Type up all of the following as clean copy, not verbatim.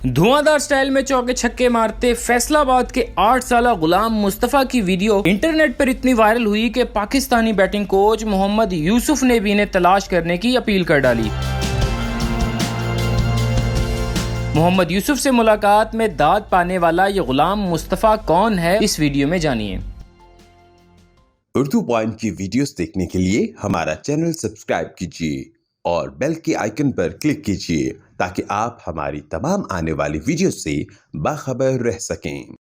धुआंधार style में चौके छक्के मारते फैसलाबाद के 8 साला गुलाम मुस्तफ़ा की वीडियो इंटरनेट पर इतनी वायरल हुई कि पाकिस्तानी बैटिंग कोच मोहम्मद यूसुफ ने भी इन्हें तलाश करने की अपील कर डाली। मोहम्मद यूसुफ से मुलाकात में दाद पाने वाला ये गुलाम मुस्तफ़ा कौन है, इस वीडियो में जानिए। उर्दू पॉइंट की वीडियोस देखने के लिए हमारा चैनल सब्सक्राइब कीजिए और बेल के आइकन पर क्लिक कीजिए ताकि आप हमारी तमाम आने वाली वीडियो से बाखबर रह सकें।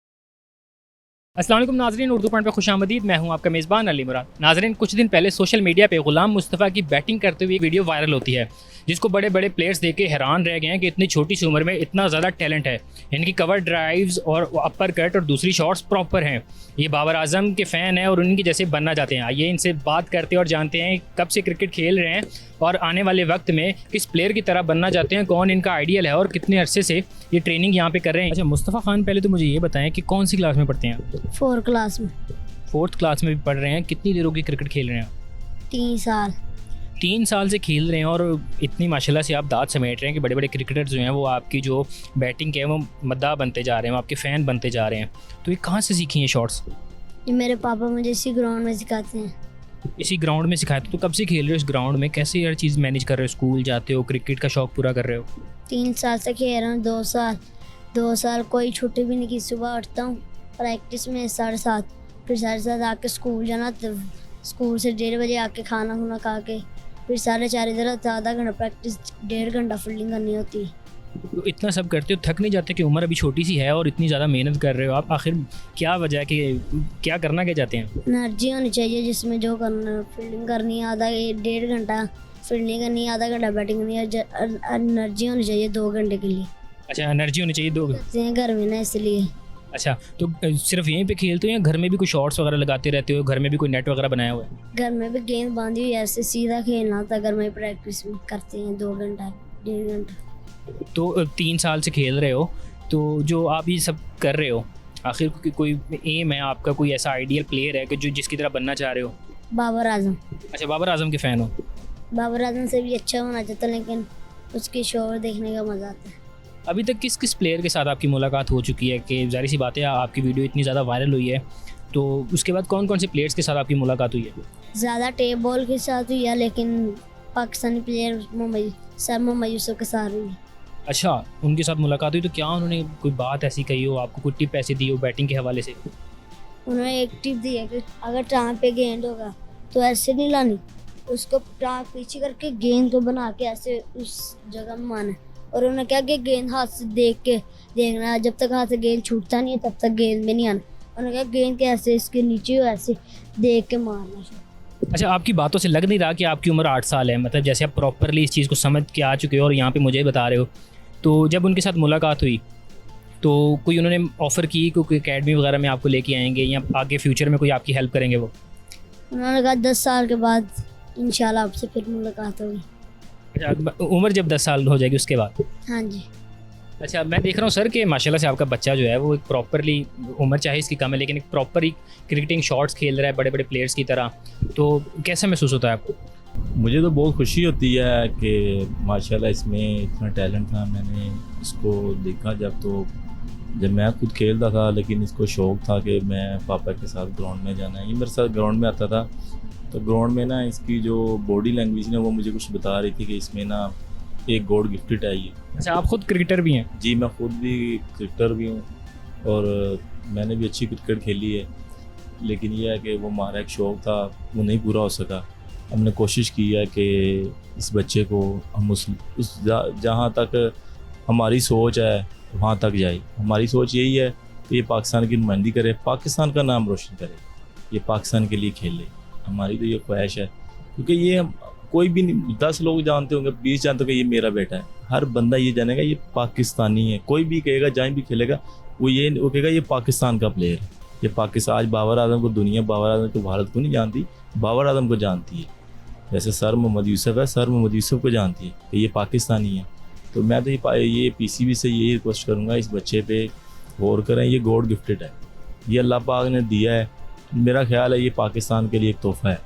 अस्सलाम वालेकुम नाज़रीन, उर्दू पॉइंट पर खुशामदीद। मैं हूं आपका मेज़बान अली मुराद। नाज़रीन, कुछ दिन पहले सोशल मीडिया पे गुलाम मुस्तफ़ा की बैटिंग करते हुए एक वीडियो वायरल होती है जिसको बड़े बड़े प्लेयर्स देख के हैरान रह गए हैं कि इतनी छोटी सी उम्र में इतना ज़्यादा टैलेंट है। इनकी कवर ड्राइव्स और अपर कट और दूसरी शॉट्स प्रॉपर हैं। ये बाबर आजम के फ़ैन हैं और उनकी जैसे बनना चाहते हैं। आइए इनसे बात करते हैं और जानते हैं कब से क्रिकेट खेल रहे हैं और आने वाले वक्त में किस प्लेयर की तरह बनना चाहते हैं, कौन इनका आइडियल है और कितने अरसे से ये ट्रेनिंग यहाँ पे कर रहे हैं। अच्छा मुस्तफ़ा खान, पहले तो मुझे ये बताएं कि कौन सी क्लास में पढ़ते हैं? 4 क्लास में। 4th क्लास में भी पढ़ रहे हैं। कितनी देर होगी क्रिकेट खेल रहे हैं? 3 साल। 3 साल से खेल रहे हैं और इतनी माशाल्लाह से आप दाद समेट रहे हैं कि बड़े बड़े क्रिकेटर्स जो हैं वो आपकी जो बैटिंग है वो मद्दा बनते जा रहे हैं, वो आपके फ़ैन बनते जा रहे हैं। तो ये कहाँ से सीखी हैं शॉट्स? ये मेरे पापा मुझे इसी ग्राउंड में सिखाते हैं। इसी ग्राउंड में सिखाते? तो कब से खेल रहे हो इस ग्राउंड में? कैसे हर चीज़ मैनेज कर रहे हो? स्कूल जाते हो, क्रिकेट का शौक़ पूरा कर रहे हो? 3 साल से खेल रहा हूँ। 2 साल कोई छुट्टी भी नहीं की। सुबह उठता हूँ, प्रैक्टिस में 7:30, फिर 7:30 आके स्कूल जाना, तो स्कूल से 1:30 बजे आके खाना खुना खा के फिर 4:30 इधर आधा घंटा प्रैक्टिस, 1.5 घंटा फील्डिंग करनी होती है। तो इतना सब करते हो, थक नहीं जाते कि उम्र अभी छोटी सी है और इतनी ज़्यादा मेहनत कर रहे हो आप? आखिर क्या वजह है कि क्या करना क्या चाहते हैं? एनर्जी होनी चाहिए जिसमें जो करना है। फील्डिंग करनी है, 1.5 घंटा फील्डिंग करनी है, आधा घंटा बैटिंग करनी है। एनर्जी होनी चाहिए 2 घंटे के लिए। अच्छा, एनर्जी होनी चाहिए 2 घर में ना, इसलिए। अच्छा, तो सिर्फ यहीं पे खेलते हो या घर में भी कोई शॉट्स वगैरह लगाते रहते हो? घर में भी कोई नेट वगैरह बनाया हुआ है? घर में भी गेंद बांधी हुई है, ऐसे सीधा खेलना होता है। घर में प्रैक्टिस करते हैं 2 घंटा 1.5 घंटा। तो 3 साल से खेल रहे हो, तो जो आप ये सब कर रहे हो, आखिर कोई एम है आपका? कोई ऐसा आइडियल प्लेयर है कि जो जिसकी तरह बनना चाह रहे हो? बाबर आजम। अच्छा, बाबर आजम के फ़ैन हो? बाबर आजम से भी अच्छा होना चाहता, लेकिन उसकी शो देखने का मज़ा आता है। अभी तक किस किस प्लेयर के साथ आपकी मुलाकात हो चुकी है? कि ज़ाहिर सी बात है आपकी वीडियो इतनी ज़्यादा वायरल हुई है, तो उसके बाद कौन कौन से प्लेयर्स के साथ आपकी मुलाकात हुई है? ज़्यादा टेप बॉल के साथ हुई है, लेकिन पाकिस्तानी प्लेयर मोहम्मद यूसुफ के साथ हुई है। अच्छा, उनके साथ मुलाकात हुई, तो क्या उन्होंने कोई बात ऐसी कही हो, आपको कोई टिप ऐसी दी हो बैटिंग के हवाले से? उन्होंने एक टिप दी है कि अगर टांग पे गेंद होगा तो ऐसे नहीं लानी, उसको टांग पीछे करके गेंद को बना के ऐसे उस जगह में मारना। और उन्होंने क्या कि गेंद हाथ से देखना, जब तक हाथ से गेंद छूटता नहीं है तब तक गेंद में नहीं आना। उन्होंने कहा गेंद के ऐसे इसके नीचे हो, ऐसे देख के मारना। अच्छा, आपकी बातों से लग नहीं रहा कि आपकी उम्र 8 साल है। मतलब जैसे आप प्रॉपरली इस चीज़ को समझ के आ चुके हो और यहाँ पे मुझे बता रहे हो। तो जब उनके साथ मुलाकात हुई तो कोई उन्होंने ऑफ़र की कोई एकेडमी वगैरह में आपको लेके आएंगे या आगे फ्यूचर में कोई आपकी हेल्प करेंगे वो? उन्होंने कहा 10 साल के बाद इंशाल्लाह आपसे फिर मुलाकात होगी। अच्छा, उम्र जब 10 साल हो जाएगी उसके बाद? हाँ जी। अच्छा, मैं देख रहा हूँ सर कि माशाल्लाह से आपका बच्चा जो है वो एक प्रॉपरली, उम्र चाहे इसकी कम है लेकिन एक प्रॉपरली क्रिकेटिंग शॉट्स खेल रहा है बड़े बड़े प्लेयर्स की तरह। तो कैसा महसूस होता है आपको? मुझे तो बहुत खुशी होती है कि माशाल्लाह इसमें इतना टैलेंट था। मैंने इसको देखा जब मैं खुद खेलता था, लेकिन इसको शौक़ था कि मैं पापा के साथ ग्राउंड में जाना है। ये मेरे साथ ग्राउंड में आता था, तो ग्राउंड में ना इसकी जो बॉडी लैंग्वेज ना वो मुझे कुछ बता रही थी कि इसमें ना एक गॉड गिफ्टेड है ये। अच्छा, आप खुद क्रिकेटर भी हैं? जी, मैं खुद भी क्रिकेटर भी हूँ और मैंने भी अच्छी क्रिकेट खेली है, लेकिन यह है कि वो हमारा एक शौक़ था, वो नहीं पूरा हो सका। हमने कोशिश की है कि इस बच्चे को हम उस जहाँ तक हमारी सोच है वहाँ तक जाए। हमारी सोच यही है कि ये पाकिस्तान की नुमाइंदगी करे, पाकिस्तान का नाम रोशन करे, ये पाकिस्तान के लिए खेले। हमारी तो ये ख्वाहिश है, क्योंकि ये कोई भी नहीं, 10 लोग जानते होंगे, 20 जानते होंगे ये मेरा बेटा है। हर बंदा ये जानेगा ये पाकिस्तानी है। कोई भी कहेगा जहाँ भी खेलेगा वो कहेगा ये पाकिस्तान का प्लेयर है, ये पाकिस्तान। आज बाबर आजम को दुनिया बाबर आजम को भारत को नहीं जानती, बाबर आजम को जानती है। जैसे सर मोहम्मद यूसुफ है, सर मोहम्मद यूसुफ को जानती है कि ये पाकिस्तानी है। तो मैं तो ये PCB से यही रिक्वेस्ट करूँगा, इस बच्चे पे गौर करें। ये गॉड गिफ्टेड है, ये अल्लाह पाक ने दिया है। मेरा ख्याल है ये पाकिस्तान के लिए एक तोहफ़ा है,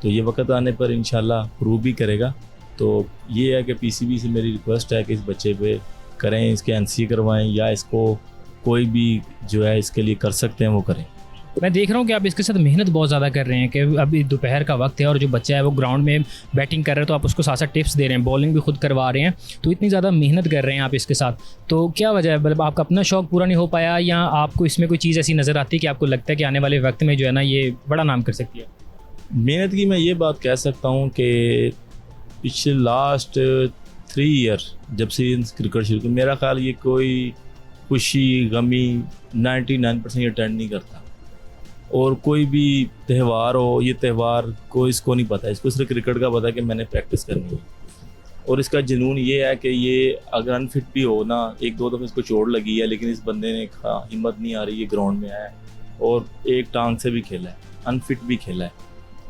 तो ये वक्त आने पर इंशाल्लाह प्रूव भी करेगा। तो ये है कि PCB से मेरी रिक्वेस्ट है कि इस बच्चे पे करें, इसके NCA करवाएं या इसको कोई भी जो है इसके लिए कर सकते हैं वो करें। मैं देख रहा हूँ कि आप इसके साथ मेहनत बहुत ज़्यादा कर रहे हैं कि अभी दोपहर का वक्त है और जो बच्चा है वो ग्राउंड में बैटिंग कर रहा है तो आप उसको साथ साथ टिप्स दे रहे हैं, बॉलिंग भी खुद करवा रहे हैं, तो इतनी ज़्यादा मेहनत कर रहे हैं आप इसके साथ, तो क्या वजह है? मतलब आपका अपना शौक़ पूरा नहीं हो पाया या आपको इसमें कोई चीज़ ऐसी नज़र आती है कि आपको लगता है कि आने वाले वक्त में जो है ना ये बड़ा नाम कर सकती है? मेहनत की मैं ये बात कह सकता हूँ कि पिछले लास्ट 3 ईयर जब से क्रिकेट शुरू की, मेरा ख्याल ये कोई खुशी गमी 99% ये अटेंड नहीं करता, और कोई भी त्यौहार हो, ये त्यौहार को इसको नहीं पता, इसको सिर्फ क्रिकेट का पता है कि मैंने प्रैक्टिस करनी है। और इसका जुनून ये है कि ये अगर अनफिट भी हो ना, 1-2 दफ़े इसको चोट लगी है लेकिन इस बंदे ने हिम्मत नहीं आ रही, ये ग्राउंड में आया है और एक टांग से भी खेला है, अनफिट भी खेला है,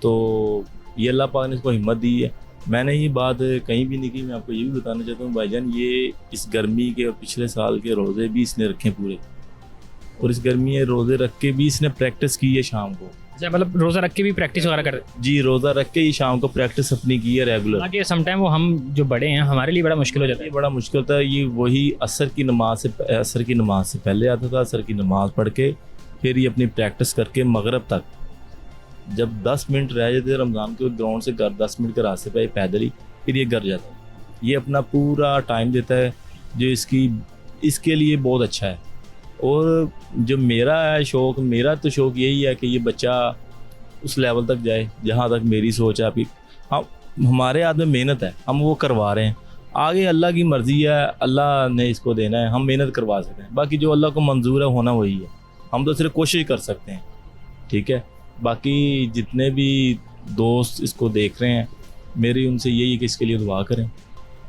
तो ये अल्लाह पाक ने इसको हिम्मत दी है। मैंने ये बात कहीं भी नहीं की, मैं आपको ये भी बताना चाहता हूँ भाईजान, ये इस गर्मी के और पिछले साल के रोज़े भी इसने रखे पूरे, और इस गर्मी में रोज़े रख के भी इसने प्रैक्टिस की है शाम को। अच्छा, मतलब रोज़ा रख के भी प्रैक्टिस वगैरह कर? जी, रोज़ा रख के ही शाम को प्रैक्टिस अपनी की है रेगुलर। आगे समटाइम वो हम जो बड़े हैं हमारे लिए बड़ा मुश्किल हो जाता है। ये बड़ा मुश्किल था, ये वही असर की नमाज से पहले आता था, असर की नमाज़ पढ़ के फिर ये अपनी प्रैक्टिस करके मगरब तक, जब 10 मिनट रह जाते थे रमज़ान के ग्राउंड से घर 10 मिनट के रास्ते पे पैदल ही, फिर ये घर जाता है। ये अपना पूरा टाइम देता है जो इसके लिए बहुत अच्छा है। और जो मेरा है शौक़, मेरा तो शौक़ यही है कि ये बच्चा उस लेवल तक जाए जहाँ तक मेरी सोच है। अभी हमारे हाथ में मेहनत है, हम वो करवा रहे हैं, आगे अल्लाह की मर्ज़ी है, अल्लाह ने इसको देना है, हम मेहनत करवा सकते हैं, बाकी जो अल्लाह को मंजूर है होना वही है, हम तो सिर्फ कोशिश कर सकते हैं, ठीक है। बाकी जितने भी दोस्त इसको देख रहे हैं, मेरी उनसे यही है कि इसके लिए दुआ करें,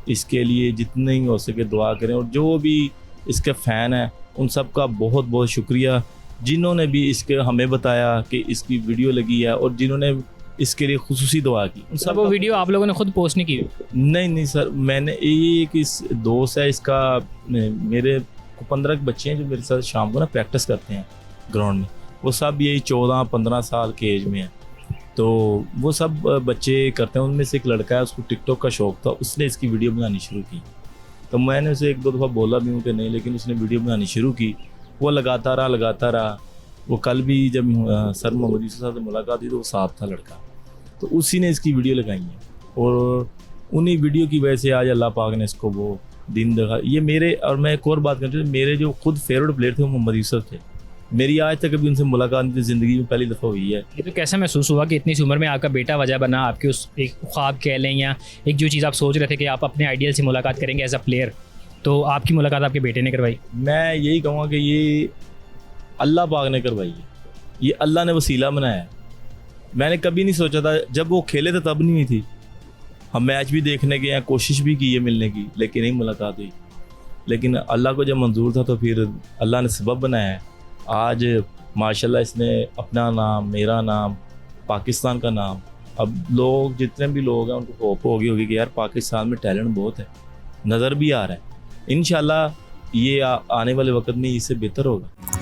इसके लिए जितने ही हो सके दुआ करें, और जो भी इसके फ़ैन हैं उन सब का बहुत बहुत शुक्रिया जिन्होंने भी इसके हमें बताया कि इसकी वीडियो लगी है और जिन्होंने इसके लिए खुसूसी दुआ की। उन सब वो वीडियो आप लोगों ने खुद पोस्ट नहीं की? नहीं सर, मैंने ये एक इस दोस्त है इसका, मेरे 15 बच्चे हैं जो मेरे साथ शाम को ना प्रैक्टिस करते हैं ग्राउंड में, वो सब यही 14-15 साल के एज में है, तो वो सब बच्चे करते हैं। उनमें से एक लड़का है, उसको टिकटॉक का शौक़ था, उसने इसकी वीडियो बनानी शुरू की, तो मैंने उसे 1-2 दफ़ा बोला भी हूँ कि नहीं, लेकिन उसने वीडियो बनानी शुरू की, वो लगाता रहा। वो कल भी जब सर मोहम्मद यूसुफ साहब से मुलाकात हुई तो वो साथ था लड़का, तो उसी ने इसकी वीडियो लगाई है, और उन्हीं वीडियो की वजह से आज अल्लाह पाक ने इसको वो दिन दिखा। ये मेरे, और मैं एक और बात करता हूँ, मेरे जो खुद फेवरेट प्लेयर थे वो मोहम्मद यूसुफ थे, मेरी आज तक कभी उनसे मुलाकात नहीं थी, ज़िंदगी में पहली दफ़ा हुई है। ये तो कैसा महसूस हुआ कि इतनी सी उम्र में आपका बेटा वजह बना, आपके उस एक ख्वाब कह लें या एक जो चीज़ आप सोच रहे थे कि आप अपने आइडियल से मुलाकात करेंगे एज अ प्लेयर, तो आपकी मुलाकात आपके बेटे ने करवाई? मैं यही कहूँगा कि ये अल्लाह पाक ने करवाई है, ये अल्लाह ने वसीला बनाया है। मैंने कभी नहीं सोचा था, जब वो खेले थे तब नहीं थी, हम मैच भी देखने गए हैं, कोशिश भी की है मिलने की, लेकिन नहीं मुलाकात हुई, लेकिन अल्लाह को जब मंजूर था तो फिर अल्लाह ने सबब बनाया है। आज माशाल्लाह इसने अपना नाम, मेरा नाम, पाकिस्तान का नाम, अब लोग जितने भी लोग हैं उनको होप होगी कि यार पाकिस्तान में टैलेंट बहुत है, नज़र भी आ रहा है। इंशाल्लाह ये आने वाले वक्त में इससे बेहतर होगा।